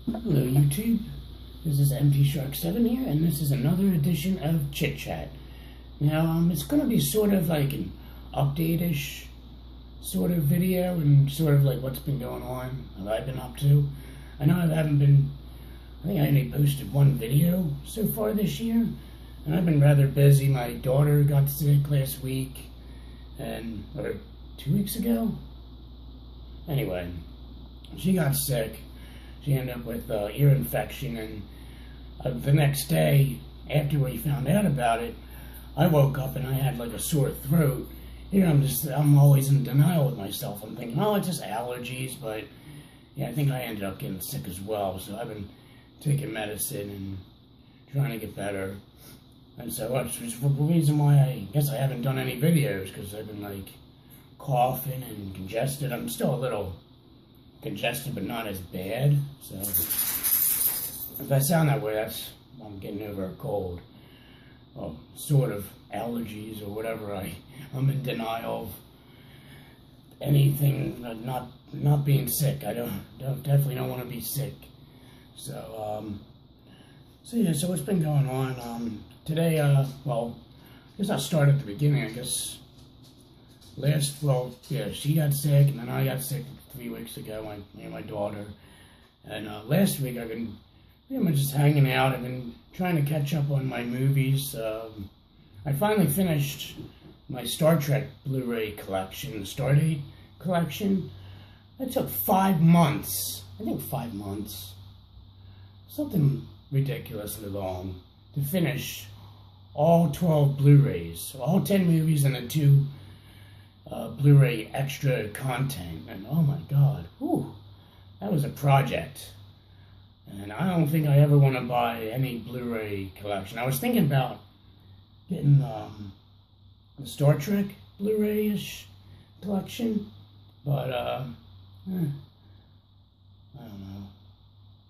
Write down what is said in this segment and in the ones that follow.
Hello YouTube, this is Empty Shark 7 here, and this is another edition of Chit Chat. Now, it's going to be sort of like an update-ish sort of video, and sort of like what's been going on, what I've been up to. I know I think I only posted one video so far this year, and I've been rather busy. My daughter got sick last week, or 2 weeks ago? Anyway, she got sick. She ended up with ear infection, and the next day, after we found out about it, I woke up and I had like a sore throat. I'm always in denial with myself. I'm thinking, oh, it's just allergies, but yeah, I think I ended up getting sick as well. So I've been taking medicine and trying to get better. And so that's the reason why I guess I haven't done any videos, because I've been like coughing and congested. I'm still a little congested, but not as bad. So if I sound that way, I'm getting over a cold, or sort of allergies or whatever. I'm in denial of anything, not being sick. I definitely don't want to be sick. So yeah. So what's been going on today? Well, I guess I'll start at the beginning. I guess she got sick, and then I got sick 3 weeks ago, me and my daughter. And last week I've been pretty much just hanging out. I've been trying to catch up on my movies. I finally finished my Star Trek Blu-ray collection, the Stardate collection. It took 5 months. I think 5 months. Something ridiculously long to finish all 12 Blu-rays, all 10 movies and the 2 Blu-ray extra content. And oh my god, that was a project. And I don't think I ever want to buy any Blu-ray collection. I was thinking about getting the Star Trek Blu-ray-ish collection, but I don't know.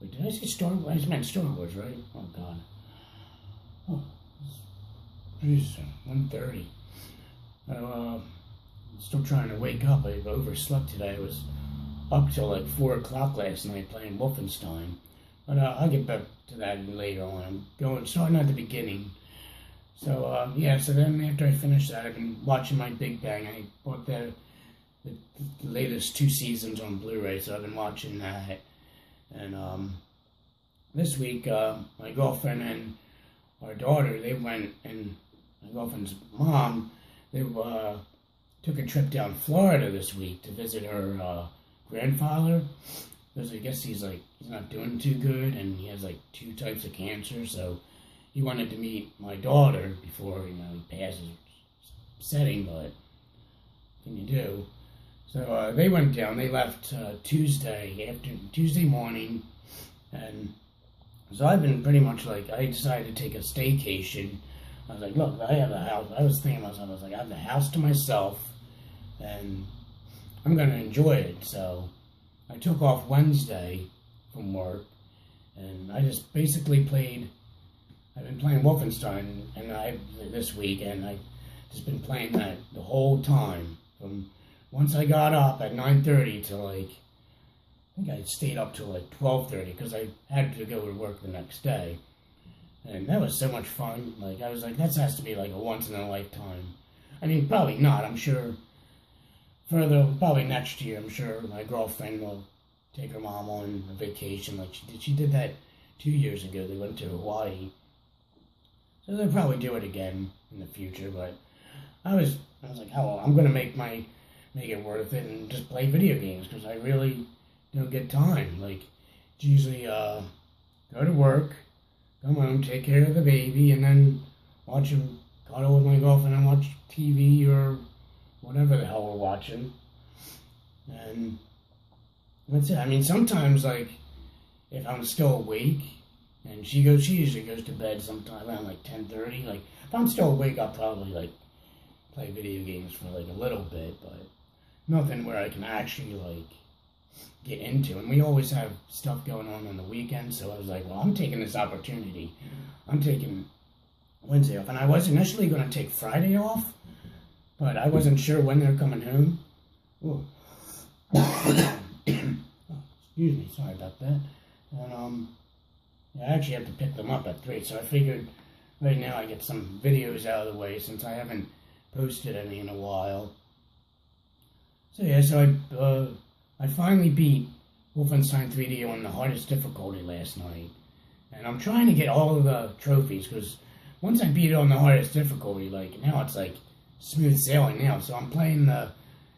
Wait, did I say Star Wars? I just meant Star Wars, right? Oh god. Oh, jeez, 1:30. Still trying to wake up. I overslept today. I was up till like 4 o'clock last night playing Wolfenstein. But I'll get back to that later on. I'm starting at the beginning. So yeah. So then after I finished that, I've been watching my Big Bang. I bought the latest 2 seasons on Blu-ray, so I've been watching that. And this week, my girlfriend and our daughter, they went, and my girlfriend's mom, they took a trip down Florida this week to visit her grandfather, because I guess he's not doing too good, and he has like 2 types of cancer, so he wanted to meet my daughter before, he passes setting, but what can you do? So they went down. They left Tuesday morning, and so I've been pretty much I decided to take a staycation. I was like, look, I have a house. I was thinking to myself, I have the house to myself, and I'm going to enjoy it. So I took off Wednesday from work, and I just basically I've been playing Wolfenstein this week, and I've just been playing that the whole time. From once I got up at 9:30 to I think I stayed up till 12:30, because I had to go to work the next day. And that was so much fun. I was like, that has to be a once in a lifetime. I mean, probably not. I'm sure probably next year, I'm sure my girlfriend will take her mom on a vacation like she did. She did that 2 years ago. They went to Hawaii. So they'll probably do it again in the future. But I was like, oh, I'm going to make it worth it and just play video games, because I really don't get time. It's usually go to work, come home, take care of the baby, and then cuddle with my girlfriend and watch TV or whatever the hell we're watching. And that's it. I mean, sometimes, if I'm still awake, and she usually goes to bed sometime around 10:30. If I'm still awake, I'll probably play video games for a little bit, but nothing where I can actually get into. And we always have stuff going on the weekend, so I was like, well, I'm taking this opportunity. I'm taking Wednesday off, and I was initially going to take Friday off, but I wasn't sure when they're coming home. Oh, excuse me, sorry about that. And yeah, I actually have to pick them up at 3, so I figured right now I get some videos out of the way since I haven't posted any in a while. So yeah, so I finally beat Wolfenstein 3D on the hardest difficulty last night. And I'm trying to get all of the trophies, because once I beat it on the hardest difficulty, like, now it's like smooth sailing now. So I'm playing the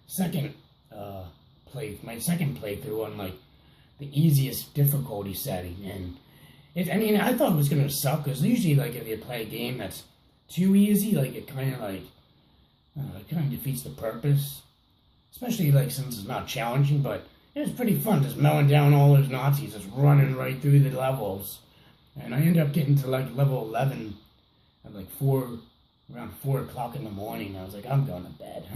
second my second playthrough on like the easiest difficulty setting, and I mean, I thought it was gonna suck, because usually, like, if you play a game that's too easy, like, it kind of like it kind of defeats the purpose, especially like since it's not challenging. But it was pretty fun just mowing down all those Nazis, just running right through the levels, and I ended up getting to like level 11 at like around 4 o'clock in the morning. I was like, I'm going to bed.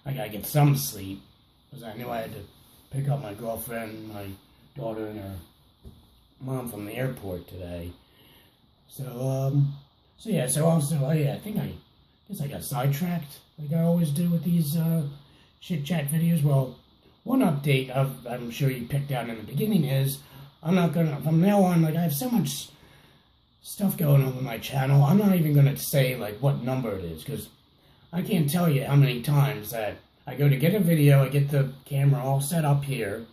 I gotta get some sleep, because I knew I had to pick up my girlfriend, my daughter, and her mom from the airport today. So yeah, I guess I got sidetracked, like I always do with these chit chat videos. Well, one update I'm sure you picked out in the beginning is I'm not gonna, from now on, like, I have so much stuff going on with my channel, I'm not even gonna say like what number it is, because I can't tell you how many times that I go to get a video, I get the camera all set up here,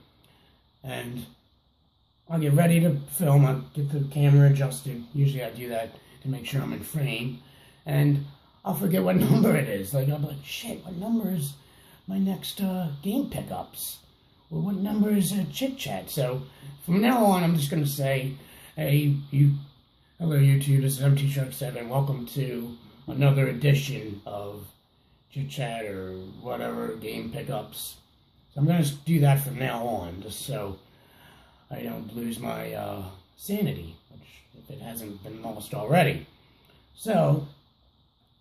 and I'll get ready to film, I'll get the camera adjusted. Usually I do that to make sure I'm in frame, and I'll forget what number it is. Like, I'll be like, shit, what number is my next game pickups? Or what number is chit chat? So from now on, I'm just going to say, hey, hello YouTube, this is MT-Shark7, welcome to another edition of chit chat or whatever, game pickups. So I'm going to do that from now on, just so I don't lose my sanity, which, if it hasn't been lost already. So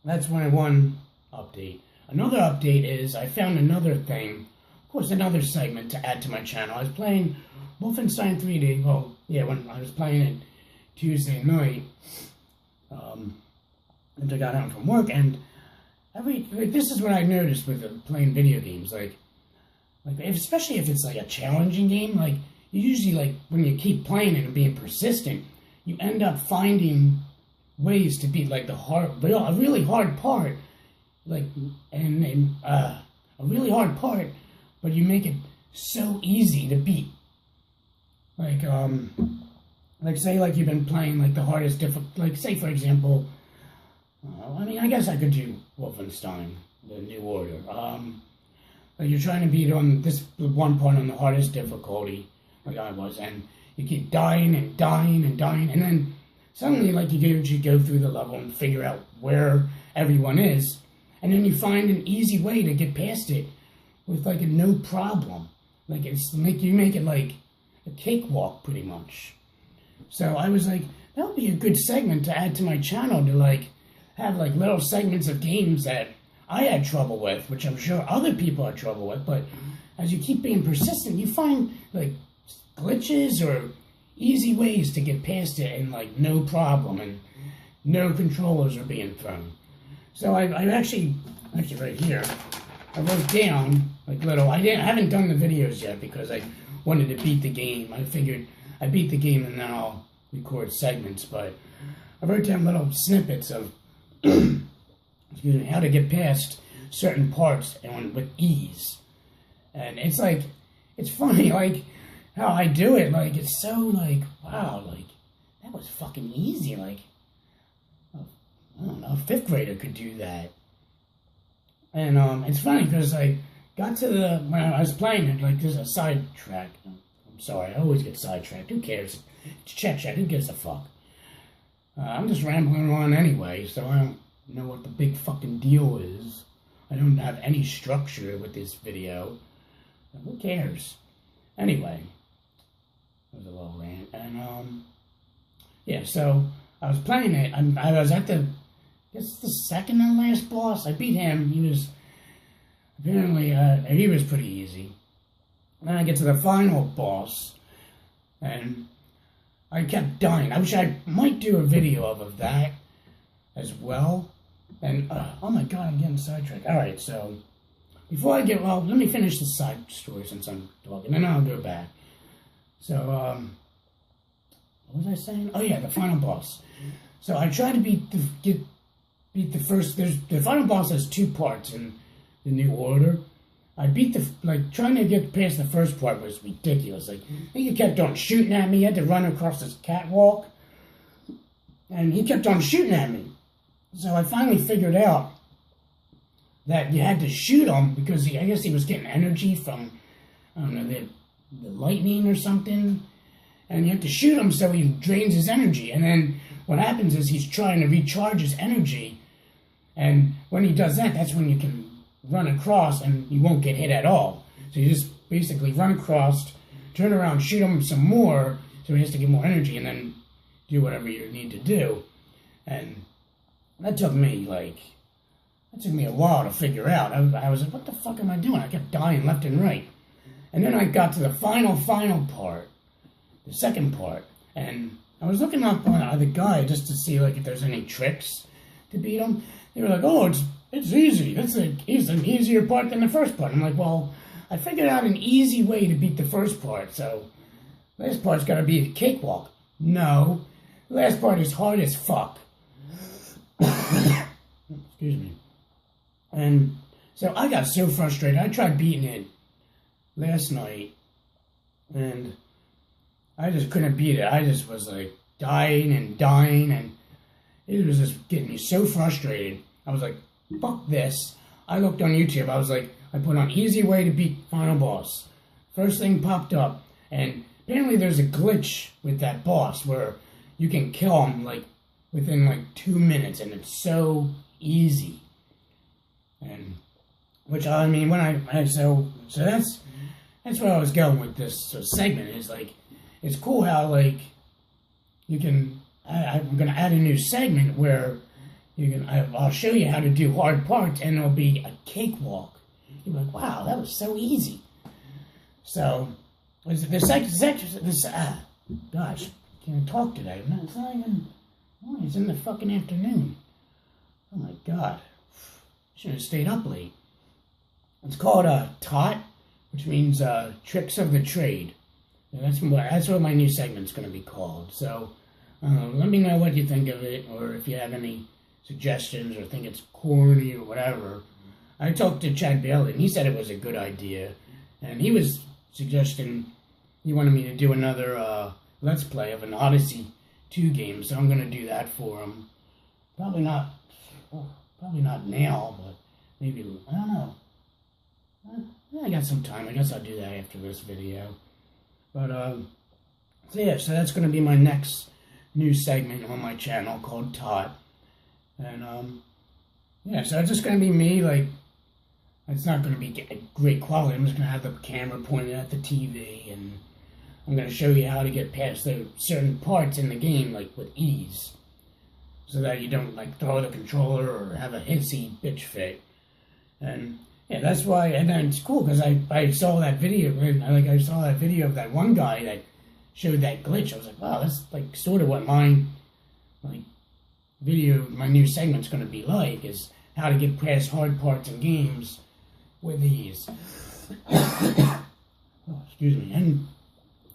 that's my one update. Another update is I found another thing, of course, another segment to add to my channel. I was playing Wolfenstein 3D, well, yeah, when I was playing it Tuesday night, after I got home from work, and this is what I noticed with playing video games, like especially if it's like a challenging game, like, you usually, like, when you keep playing it and being persistent, you end up finding ways to beat, like, a really hard part, like, and a really hard part, but you make it so easy to beat. Like say, like, you've been playing, like, the hardest like, say, for example, I mean, I guess I could do Wolfenstein, the New Order. Like, you're trying to beat on this one part on the hardest difficulty, like I was, and you keep dying and dying and dying, and then suddenly, like, you go through the level and figure out where everyone is, and then you find an easy way to get past it with, like, a no problem. Like, you make it like a cakewalk, pretty much. So I was like, that would be a good segment to add to my channel, to, like, have, like, little segments of games that I had trouble with, which I'm sure other people had trouble with, but as you keep being persistent, you find, like, glitches or easy ways to get past it, and, like, no problem, and no controllers are being thrown. So I actually right here, I wrote down, like, little, I haven't done the videos yet because I wanted to beat the game. I figured I beat the game and then I'll record segments, but I wrote down little snippets of excuse me, how to get past certain parts and with ease. And it's like, it's funny, like, how I do it, like, it's so, like, wow, like, that was fucking easy, like, I don't know, a 5th grader could do that. And, it's funny, because I got to when I was playing it, like, there's a sidetrack. I'm sorry, I always get sidetracked, who cares? It's chat, who gives a fuck? I'm just rambling on anyway, so I don't know what the big fucking deal is. I don't have any structure with this video. Who cares? Anyway, that was a little rant. And, yeah, so I was playing it. I was at the second and last boss. I beat him. He was, apparently, he was pretty easy. Then I get to the final boss, and I kept dying. I wish I might do a video of that as well. And, oh my god, I'm getting sidetracked. Alright, so, before I let me finish the side story since I'm talking, and then I'll go back. So, what was I saying? Oh yeah, the final boss. So I tried to beat the first. The final boss has 2 parts in the New Order. I beat trying to get past the first part was ridiculous. Like, he kept on shooting at me. He had to run across this catwalk, and he kept on shooting at me. So I finally figured out that you had to shoot him because I guess he was getting energy from, I don't know, the lightning or something. And you have to shoot him so he drains his energy. And then what happens is he's trying to recharge his energy. And when he does that, that's when you can run across and you won't get hit at all. So you just basically run across, turn around, shoot him some more so he has to get more energy, and then do whatever you need to do. And that took me a while to figure out. I was like, what the fuck am I doing? I kept dying left and right. And then I got to the final part, the second part, and I was looking up on the guy just to see if there's any tricks to beat him. They were like, oh, it's easy. It's an easier part than the first part. I'm like, well, I figured out an easy way to beat the first part, so last part's got to be a cakewalk. No, the last part is hard as fuck. Excuse me. And so I got so frustrated. I tried beating it last night, and I just couldn't beat it. I just was dying, and it was just getting me so frustrated. I was like, fuck this. I looked on YouTube. I was like, I put on easy way to beat final boss. First thing popped up, and apparently there's a glitch with that boss where you can kill him within 2 minutes, and it's so easy. And which I mean, so that's where I was going with this segment. Is it's cool how you can. I'm gonna add a new segment where I'll show you how to do hard parts, and it'll be a cakewalk. You're like, wow, that was so easy. So gosh, can't talk today. It's not even. It's in the fucking afternoon. Oh my god. Should have stayed up late. It's called TOT, which means Tricks of the Trade. And that's what my new segment's going to be called. So let me know what you think of it, or if you have any suggestions, or think it's corny or whatever. I talked to Chad Bailey, and he said it was a good idea. And he was suggesting he wanted me to do another Let's Play of an Odyssey 2 game, so I'm going to do that for him. Probably not now, but maybe, I don't know. I got some time. I guess I'll do that after this video. But, so yeah, so that's going to be my next new segment on my channel called Tot. And, yeah, so it's just going to be me, it's not going to be great quality. I'm just going to have the camera pointed at the TV, and I'm going to show you how to get past the certain parts in the game, with ease. So that you don't, throw the controller or have a hissy bitch fit. And, yeah, that's why, and then it's cool, because I saw that video, I saw that video of that one guy that showed that glitch. I was like, wow, that's, sort of what my new segment's going to be like, is how to get past hard parts in games with ease. Oh, excuse me. And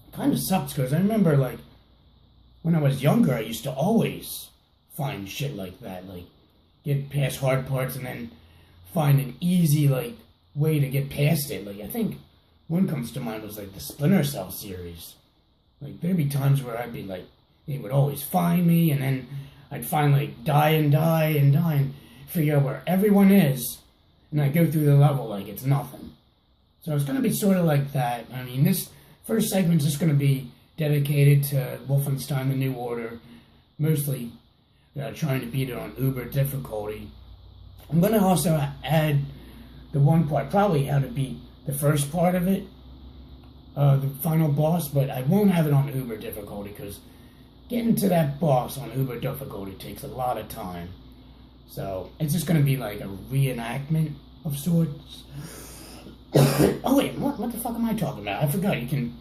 it kind of sucks, because I remember, when I was younger, I used to always find shit like that, get past hard parts and then find an easy, way to get past it. I think one comes to mind was, the Splinter Cell series. There'd be times where I'd be, they would always find me, and then I'd finally die and figure out where everyone is, and I go through the level like it's nothing. So it's going to be sort of like that. I mean, this first segment's just going to be dedicated to Wolfenstein: The New Order, mostly trying to beat it on Uber difficulty. I'm going to also add the one part, probably how to beat the first part of it, the final boss, but I won't have it on Uber difficulty, because getting to that boss on Uber difficulty takes a lot of time. So it's just going to be a reenactment of sorts. Oh wait, what the fuck am I talking about? I forgot, in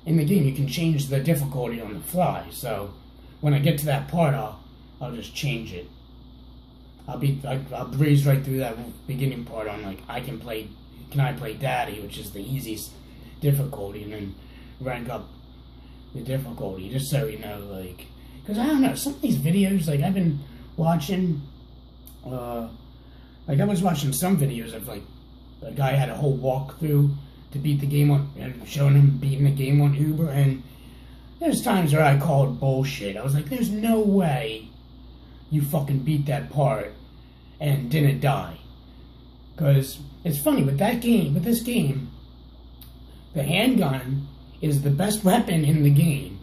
the game you can change the difficulty on the fly, so when I get to that part, I'll just change it. I'll breeze right through that beginning part on can I play Daddy, which is the easiest difficulty, and then rank up the difficulty, just so you know, like, because I don't know, some of these videos, like, I've been watching, like, I was watching some videos of, like, a guy had a whole walkthrough to beat the game on, and showing him beating the game on Uber, and there's times where I called bullshit. I was like, there's no way you fucking beat that part and didn't die. Because it's funny, with this game, the handgun is the best weapon in the game,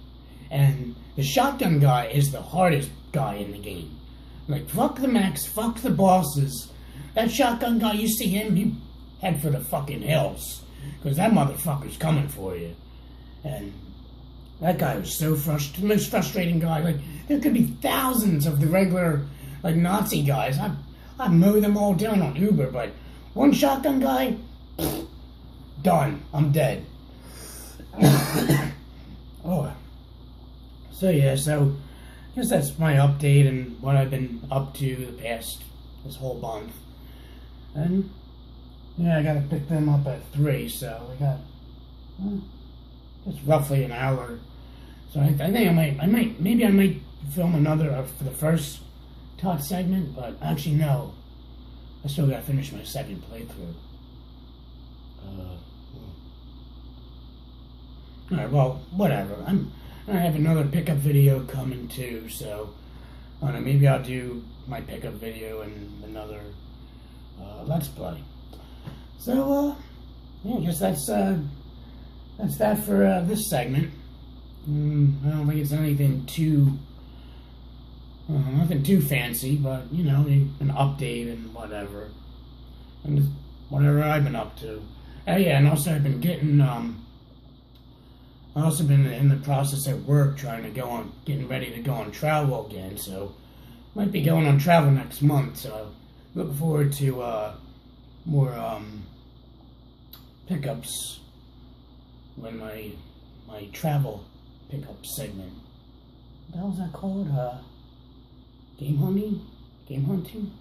and the shotgun guy is the hardest guy in the game. Like, fuck the mechs, fuck the bosses. That shotgun guy, you see him, you head for the fucking hills, because that motherfucker's coming for you. And that guy was so frustrating, the most frustrating guy. Like, there could be thousands of the regular, like, Nazi guys. I mow them all down on Uber, but one shotgun guy, done. I'm dead. Oh. So, yeah, so I guess that's my update and what I've been up to this whole month. And, yeah, I gotta pick them up at 3, so we got, it's roughly an hour. So I think maybe I might film another for the first Tot segment, but actually no. I still gotta finish my second playthrough. Alright, well, whatever. I have another pickup video coming too, so I don't know, maybe I'll do my pickup video and another Let's Play. So, yeah, I guess that's that for this segment. I don't think it's anything nothing too fancy, but, you know, an update and whatever. And just whatever I've been up to. Oh yeah, and also I've been getting, I've also been in the process at work getting ready to go on travel again, so might be going on travel next month, so looking forward to, more, pickups when my travel pickup segment. What the hell is that called? Game hunting? Game hunting?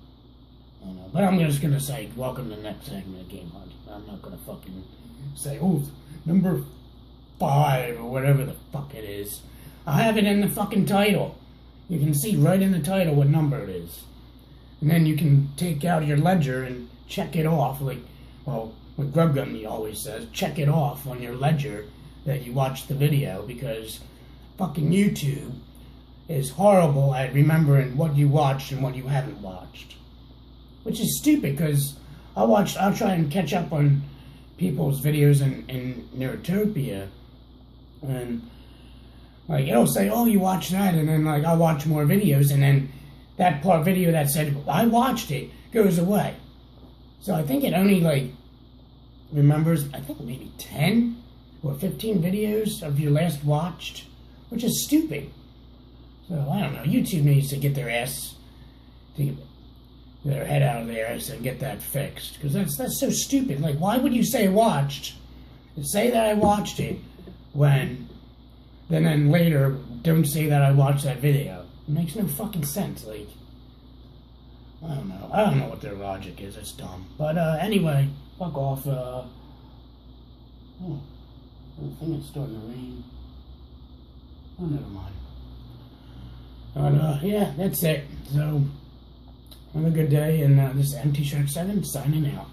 I don't know. But I'm just gonna say, welcome to the next segment of game hunting. I'm not gonna fucking say, oh, number 5 or whatever the fuck it is. I have it in the fucking title. You can see right in the title what number it is. And then you can take out your ledger and check it off, like, well, what Grub Gummy always says, check it off on your ledger that you watched the video, because fucking YouTube is horrible at remembering what you watched and what you haven't watched. Which is stupid, because I'll try and catch up on people's videos in Neurotopia, and like, it'll say, oh, you watched that, and then like, I'll watch more videos, and then that video that said, I watched it, goes away. So I think it only like remembers, I think maybe 10 or 15 videos of your last watched, which is stupid. So I don't know, YouTube needs to get their ass, to get their head out of their ass and get that fixed, because that's so stupid. Like, why would you say watched, say that I watched it, when then later don't say that I watched that video? It makes no fucking sense. Like, I don't know what their logic is. It's dumb. But anyway, fuck off. Oh, I think it's starting to rain. Oh, never mind. But yeah, that's it. So have a good day, and this is MT Shark 7 signing out.